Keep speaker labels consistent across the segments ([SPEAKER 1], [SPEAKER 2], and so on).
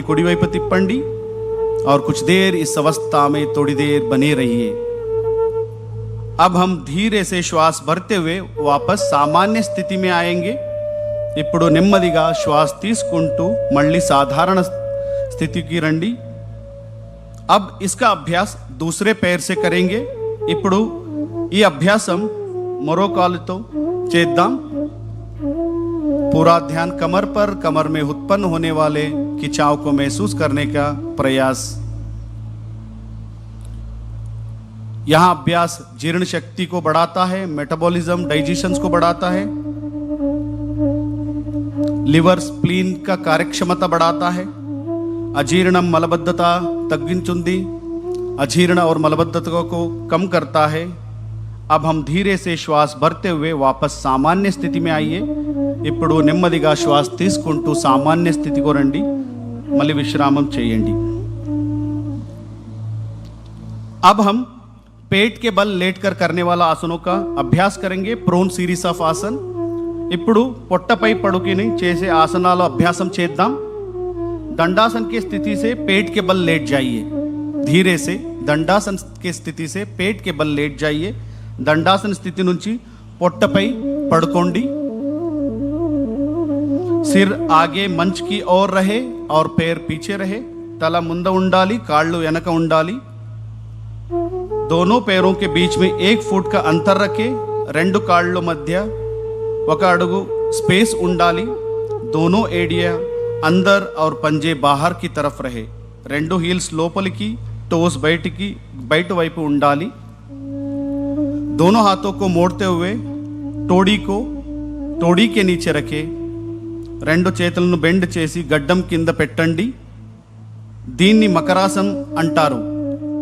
[SPEAKER 1] कुड़ी వైపు తిప్పండి और कुछ देर इस अवस्था में थोड़ी देर बने रहिए। अब हम धीरे से श्वास भरते हुए वापस सामान्य स्थिति में आएंगे। ఇప్పుడు నెమ్మదిగా శ్వాస తీసుకుంటూ మళ్ళీ సాధారణ స్థితికి రండి। अब इसका अभ्यास दूसरे पैर से करेंगे। ఇప్పుడు ఈ అభ్యాసం మరో కాలుతో చేద్దాం। पूरा ध्यान कमर पर, कमर में उत्पन्न होने वाले खिंचाव को महसूस करने का प्रयास। यहां अभ्यास जीर्ण शक्ति को बढ़ाता है, मेटाबॉलिज्म डाइजेशन को बढ़ाता है, लिवर स्प्लीन का कार्यक्षमता बढ़ाता है, अजीर्णम मलबद्धता तग्गिंचुंदी, अजीर्ण और मलबद्धता को कम करता है। अब हम धीरे से श्वास भरते हुए वापस सामान्य स्थिति में आइए। ఇప్పుడు నెమ్మదిగా శ్వాస తీసుకుంటూ సామాన్య స్థితికి రండి। మళ్ళీ విశ్రామం చేయండి। अब हम पेट के बल लेटकर करने वाला आसनों का अभ्यास करेंगे। प्रोन सीरीज ऑफ आसन। ఇప్పుడు పొట్టపై పడుకుని చేసే ఆసనాల అభ్యాసం చేద్దాం। दंडासन की स्थिति से पेट के बल लेट जाइए। धीरे से दंडासन की स्थिति से पेट के बल लेट जाइए। दंडासन स्थिति నుంచి పొట్టపై పడుకోండి। सिर आगे मंच की ओर रहे और पैर पीछे रहे। तला ముంద ఉండాలి, కాళ్ళు వెనక ఉండాలి। दोनों पैरों के बीच में 1 फुट का अंतर रखें। రెండు కాళ్ళ మధ్య 1 అడుగు स्पेस ఉండాలి। दोनों एडिया अंदर और पंजे बाहर की तरफ रहे। రెండు హీల్స్ లోపలికి, टोस బయట వైపు ఉండాలి। दोनों हाथों को मोड़ते हुए तोड़ी के नीचे रखे। రెండు చేతులను బెండ్ చేసి గడ్డం కింద పెట్టండి। దీన్ని మకరాसन అంటారు।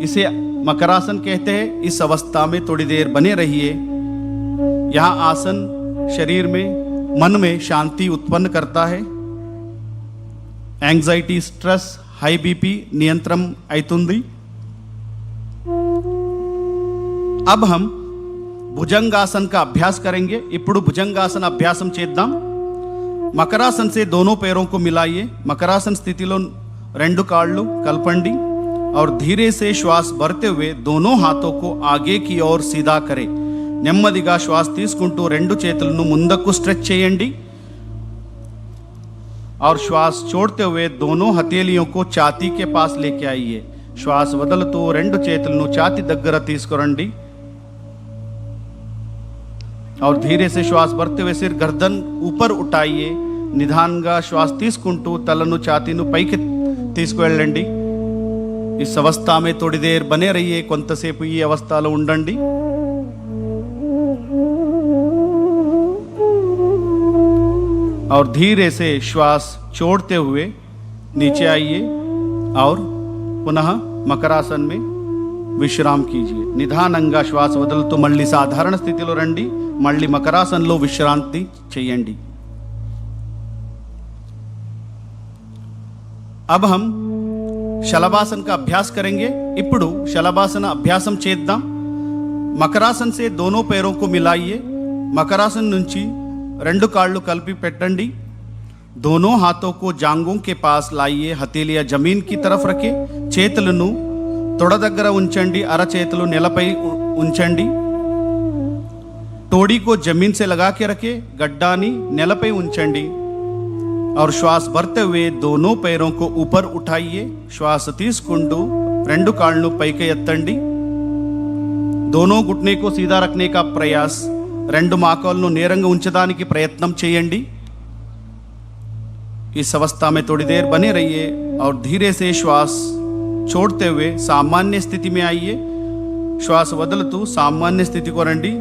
[SPEAKER 1] इसे मकरासन कहते हैं। इस अवस्था में थोड़ी देर बने रहिए। यह आसन शरीर में, मन में शांति उत्पन्न करता है। एंग्जाइटी, स्ट्रेस, हाई बीपी नियंत्रण అవుతుంది। अब हम भुजंगासन का अभ्यास करेंगे। ఇప్పుడు భుజంగాసన అభ్యాసం చేద్దాం। मकरासन से दोनों पैरों को मिलाइए। मकरासन स्थितिలో రెండు కాళ్ళు కలపండి और धीरे से श्वास भरते हुए दोनों हाथों को आगे की ओर सीधा करें। నెమ్మదిగా శ్వాస తీసుకుంటూ రెండు చేతులను ముందుకు స్ట్రెచ్ చేయండి और श्वास छोड़ते हुए दोनों हथेलियों को छाती के पास लेके आइए। श्वास వదులుతూ రెండు చేతులను ఛాతీ దగ్గర తీసుకురండి और धीरे से श्वास भरते हुए सिर गर्दन ऊपर उठाइए। निधानगा श्वास తీసుకుంటూ తలను ఛాతీను పైకి తీసుకువెళ్ళండి। इस अवस्था में थोड़ी देर बने रहिए। కొంతసేపు ఈ అవస్థలో ఉండండి। और धीरे से श्वास छोड़ते हुए नीचे आइए और पुनः मकरासन में विश्राम कीजिए। నిదానంగా శ్వాస వదులుతూ మళ్ళీ సాధారణ స్థితిలో రండి। మళ్ళీ మకరాసన్లో విశ్రాంతి చేయండి। अब हम शलभासन का अभ्यास करेंगे। ఇప్పుడు शलभासन अभ्यासम చేద్దాం। मकरासन से दोनों पैरों को मिलाइए। मकरासन నుంచి రెండు కాళ్ళు కలిపి పెట్టండి। दोनों हाथों को जांघों के पास लाइए। हथेलियां जमीन की तरफ रखें। చేతులను తొడ దగ్గర ఉంచండి। అరచేతులు నేలపై ఉంచండి। तोड़ी को जमीन से लगा के रखे। गड्डानी नेलपై ఉంచండి और श्वास भरते हुए दोनों पैरों को ऊपर उठाइए। श्वास తీసుకుంటూ రెండు కాళ్ళను పైకి ఎత్తండి। दोनों घुटने को सीधा रखने का प्रयास। రెండు మోకాళ్ళను నేరంగా ఉంచడానికి ప్రయత్నం చేయండి। इस अवस्था में थोड़ी देर बने रहिए और धीरे से श्वास छोड़ते हुए सामान्य स्थिति में आइए। श्वास వదులుతూ సామాన్య స్థితికి రండి।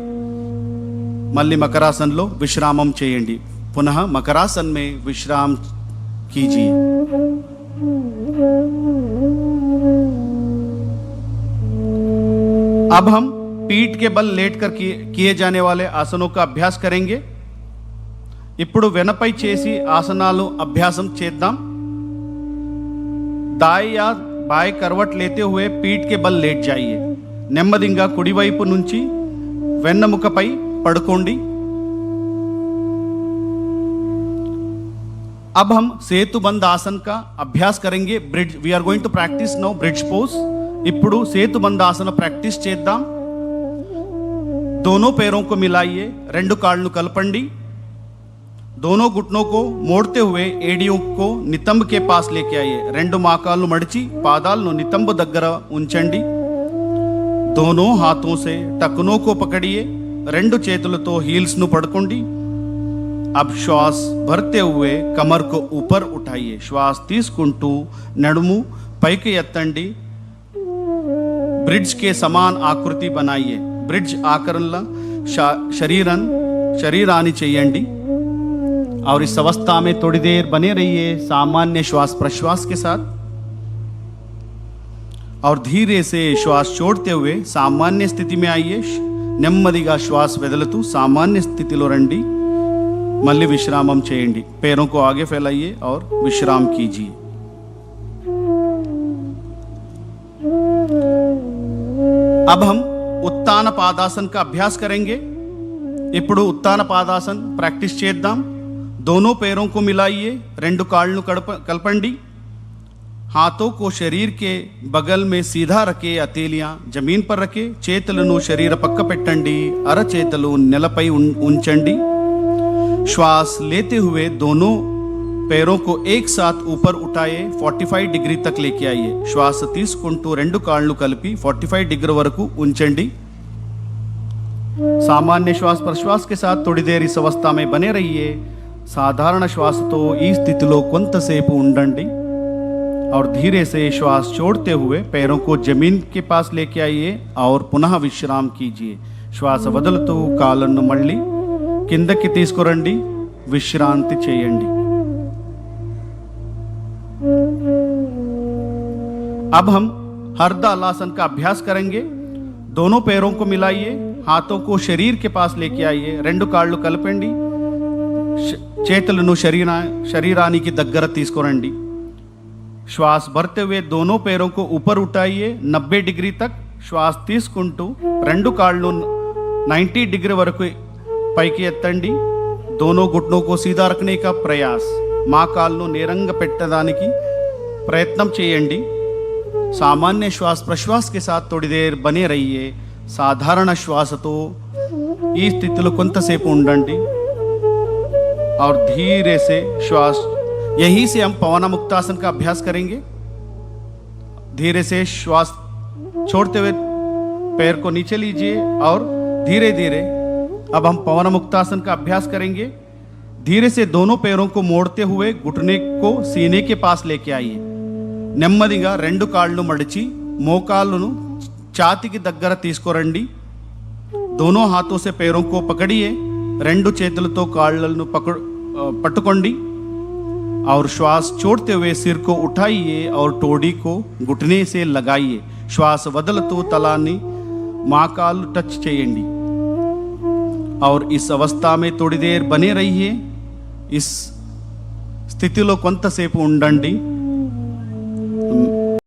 [SPEAKER 1] మళ్ళీ మకరాసన్లో విశ్రామం చేయండి। पुनः मकरासन में विश्राम कीजिए। अब हम पीठ के बल लेटकर किए जाने वाले आसनों का अभ्यास करेंगे। ఇప్పుడు వెనపై చేసి ఆసనాలు అభ్యాసం చేద్దాం। दाएं या बाएं करवट लेते हुए पीठ के बल लेट जाइए। నెమ్మదిగా కుడివైపు నుంచి వెన్నెముకపై పడుకోండి। अब हम సేతుబంధ आसन का अभ्यास करेंगे. Bridge we are going to practise now bridge pose. ఇప్పుడు సేతుబంధ आसन ప్రాక్టీస్ చేద్దాం. दोनों पैरों को मिलाइए, రెండు కాళ్ళను కలపండి. दोनों घुटनों को मोड़ते हुए एडियों को नितंब के पास लेके आइए. రెండు మోకాళ్ళు మడిచి పాదాలను నితంబ దగ్గర ఉంచండి. दोनों हाथों से टखनों को पकड़िए. రెండు చేతులతో హీల్స్ ను పట్టుకోండి. अब श्वास भरते हुए कमर को ऊपर उठाइए. श्वास తీసుకుంటూ నడుము పైకి ఎత్తండి. ब्रिज के समान आकृति बनाइए. ब्रिज आकरणला शरीराన్ని చేయండి. और इस अवस्था में थोड़ी देर बने रहिए सामान्य श्वास प्रश्वास के साथ. और धीरे से श्वास छोड़ते हुए सामान्य स्थिति में आइए. నెమ్మదిగా శ్వాస వదులుతూ सामान्य स्थितिలో రండి. మళ్ళీ విశ్రామం చేయండి. पैरों को आगे फैलाइए और विश्राम कीजिए. अब हम उत्तान पादासन का अभ्यास करेंगे. ఇప్పుడు ఉత్తాన పాదాసన్ ప్రాక్టీస్ చేద్దాం. दोनों पैरों को मिलाइए. రెండు కాళ్ళను కలపండి. हाथों को शरीर के बगल में सीधा रखे. अतेलियां जमीन पर रखे. చేతులను శరీర పక్క పెట్టండి. అరచేతులు నేలపై ఉంచండి. श्वास लेते हुए दोनों पैरों को एक साथ ऊपर उठाए 45 डिग्री तक लेके आइए. श्वास తీసుకుంటూ రెండు కాళ్ళు కలిపి 45 डिग्री వరకు ఉంచండి. सामान्य श्वास प्रश्वास के साथ थोड़ी देर इस अवस्था में बने रहिए. साधारण श्वासతో ఈ స్థితిలో కొంతసేపు ఉండండి. और धीरे से श्वास छोड़ते हुए पैरों को जमीन के पास लेके आइए और पुनः विश्राम कीजिए. श्वास వదులుతూ కాళ్ళను మళ్ళీ కిందకి తీసుకురండి. విశ్రాంతి చేయండి. अब हम हरदा आसन का अभ्यास करेंगे. दोनों पैरों को मिलाइए. हाथों को शरीर के पास लेके आइए. రెండు కాళ్ళు కలపండి. చేతులను శరీరానికి దగ్గర తీసుకురండి. श्वास भरते हुए दोनों पैरों को ऊपर उठाइए 90 डिग्री तक. श्वास తీసుకుంటూ రెండు కాళ్ళు 90 डिग्री వరకు పైకి ఎత్తండి. दोनों घुटनों को सीधा रखने का प्रयास. మోకాళ్ళను నేరంగా పెట్టడానికి ప్రయత్నం చేయండి. सामान्य श्वास प्रश्वास के साथ थोड़ी देर बने रहिए. साधारण श्वासతో ఈ స్థితిలో కొంతసేపు ఉండండి. और धीरे से श्वास यहीं से हम पवन मुक्तासन का अभ्यास करेंगे. धीरे से श्वास छोड़ते हुए पैर को नीचे लीजिए और धीरे धीरे अब हम पवन मुक्तासन का अभ्यास करेंगे. धीरे से दोनों पैरों को मोड़ते हुए घुटने को सीने के पास लेके आइए. నెమ్మదిగా రెండు కాళ్ళు మడిచి మోకాళ్ళను ఛాతీకి దగ్గర తీసుకురండి. दोनों हाथों से पैरों को पकड़िए. రెండు చేతులతో కాళ్ళను పట్టుకోండి. और श्वास छोड़ते हुए सिर को उठाइए और टोडी को घुटने से लगाइए. श्वास వదులుతూ తలాన్ని మోకాళ్ళు టచ్ చేయండి. और इस अवस्था में थोड़ी देर बने रहिए. इस స్థితిలో కొంతసేపు ఉండండి.